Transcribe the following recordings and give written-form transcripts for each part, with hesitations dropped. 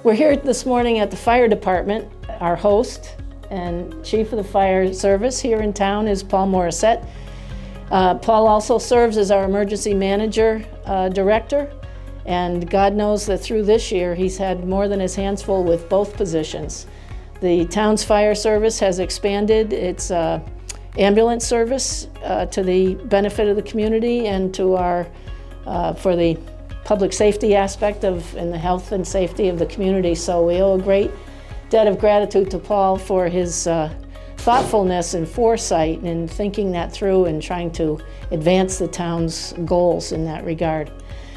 We're here this morning at the fire department. Our host and chief of the fire service here in town is Paul Morissette. Paul also serves as our emergency manager director, and God knows that through this year he's had more than his hands full with both positions. The town's fire service has expanded its ambulance service to the benefit of the community and to our for the public safety aspect and the health and safety of the community. So we owe a great debt of gratitude to Paul for his thoughtfulness and foresight in thinking that through and trying to advance the town's goals in that regard.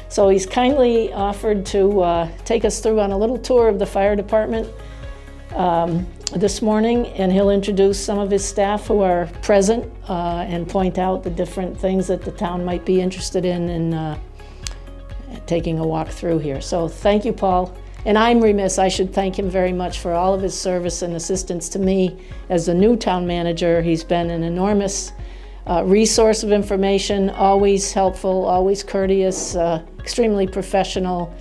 So he's kindly offered to take us through on a little tour of the fire department this morning, and he'll introduce some of his staff who are present and point out the different things that the town might be interested in taking a walk through here. So thank you, Paul. And I'm remiss, I should thank him very much for all of his service and assistance to me as the new town manager. He's been an enormous resource of information, always helpful, always courteous, extremely professional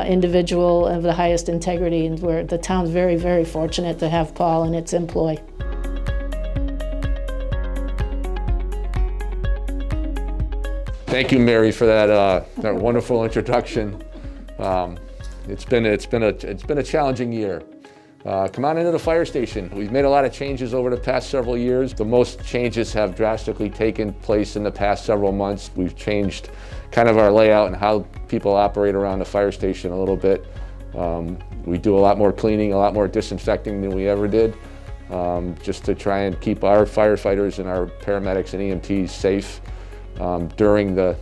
individual of the highest integrity, and the town's very, very fortunate to have Paul in its employ. Thank you, Mary, for that wonderful introduction. It's been a challenging year. Come on into the fire station. We've made a lot of changes over the past several years. The most changes have drastically taken place in the past several months. We've changed kind of our layout and how people operate around the fire station a little bit. We do a lot more cleaning, a lot more disinfecting than we ever did, just to try and keep our firefighters and our paramedics and EMTs safe during the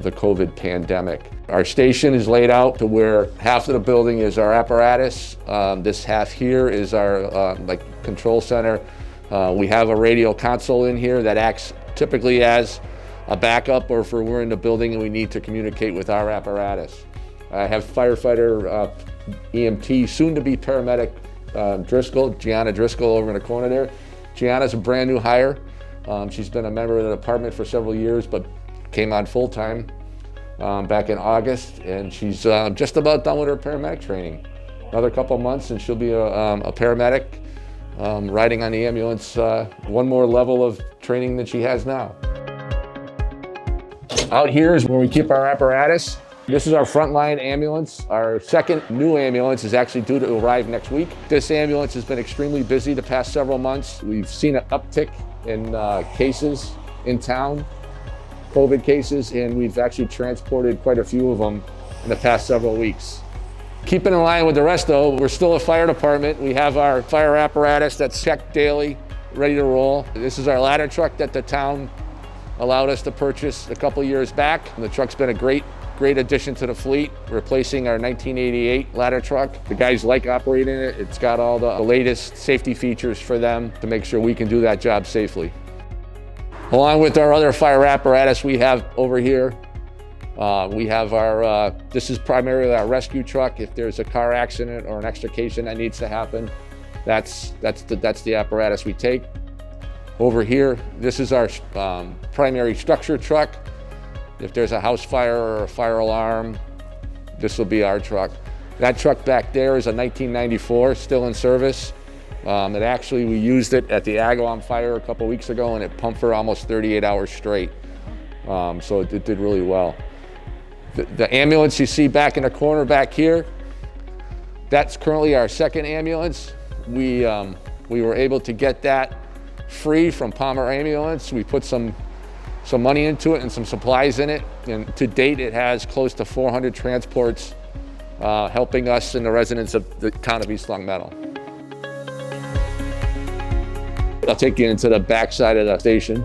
COVID pandemic. Our station is laid out to where half of the building is our apparatus. This half here is our control center. We have a radio console in here that acts typically as a backup, or if we're in the building and we need to communicate with our apparatus. I have firefighter EMT, soon to be paramedic Gianna Driscoll over in the corner there. Gianna's a brand new hire. She's been a member of the department for several years, but came on full-time back in August, and she's just about done with her paramedic training. Another couple months and she'll be a paramedic riding on the ambulance, one more level of training than she has now. Out here is where we keep our apparatus. This is our frontline ambulance. Our second new ambulance is actually due to arrive next week. This ambulance has been extremely busy the past several months. We've seen an uptick in cases in town, COVID cases, and we've actually transported quite a few of them in the past several weeks. Keeping in line with the rest though, we're still a fire department. We have our fire apparatus that's checked daily, ready to roll. This is our ladder truck that the town allowed us to purchase a couple years back. And the truck's been a great addition to the fleet, replacing our 1988 ladder truck. The guys like operating it. It's got all the latest safety features for them to make sure we can do that job safely. Along with our other fire apparatus we have over here, we have our, this is primarily our rescue truck. If there's a car accident or an extrication that needs to happen, that's the apparatus we take. Over here, this is our primary structure truck. If there's a house fire or a fire alarm, this will be our truck. That truck back there is a 1994, still in service. We used it at the Agawam fire a couple weeks ago, and it pumped for almost 38 hours straight. So it did really well. The ambulance you see back in the corner back here, that's currently our second ambulance. We were able to get that free from Palmer Ambulance. We put some money into it and some supplies in it, and to date it has close to 400 transports helping us and the residents of the town of East Longmeadow. I'll take you into the back side of the station.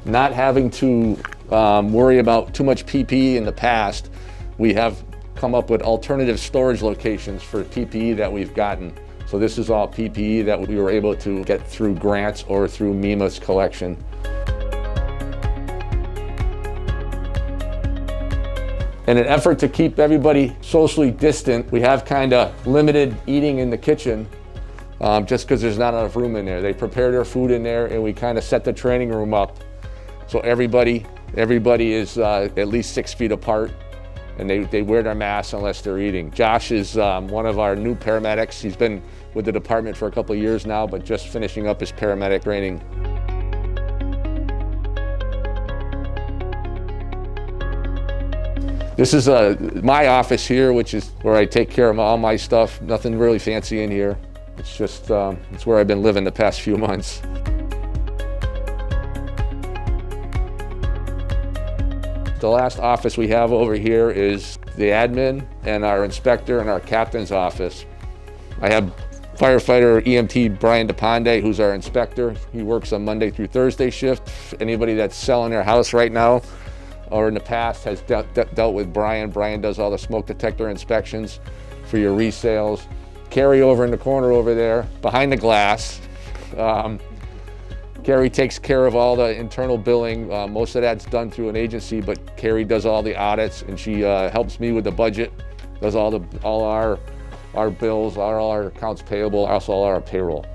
Not having to worry about too much PPE in the past, we have come up with alternative storage locations for PPE that we've gotten. So this is all PPE that we were able to get through grants or through MEMA's collection. In an effort to keep everybody socially distant, we have kind of limited eating in the kitchen just because there's not enough room in there. They prepare their food in there, and we kind of set the training room up so everybody is at least 6 feet apart. and they wear their masks unless they're eating. Josh is one of our new paramedics. He's been with the department for a couple of years now, but just finishing up his paramedic training. This is my office here, which is where I take care of all my stuff. Nothing really fancy in here. It's just, it's where I've been living the past few months. The last office we have over here is the admin and our inspector and our captain's office. I have firefighter EMT Brian DePonde, who's our inspector. He works on Monday through Thursday shift. Anybody that's selling their house right now or in the past has dealt with Brian. Brian does all the smoke detector inspections for your resales. Carrie over in the corner over there, behind the glass. Carrie takes care of all the internal billing. Most of that's done through an agency, but Carrie does all the audits, and she helps me with the budget, does all our bills, all our accounts payable, also all our payroll.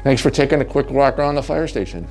Thanks for taking a quick walk around the fire station.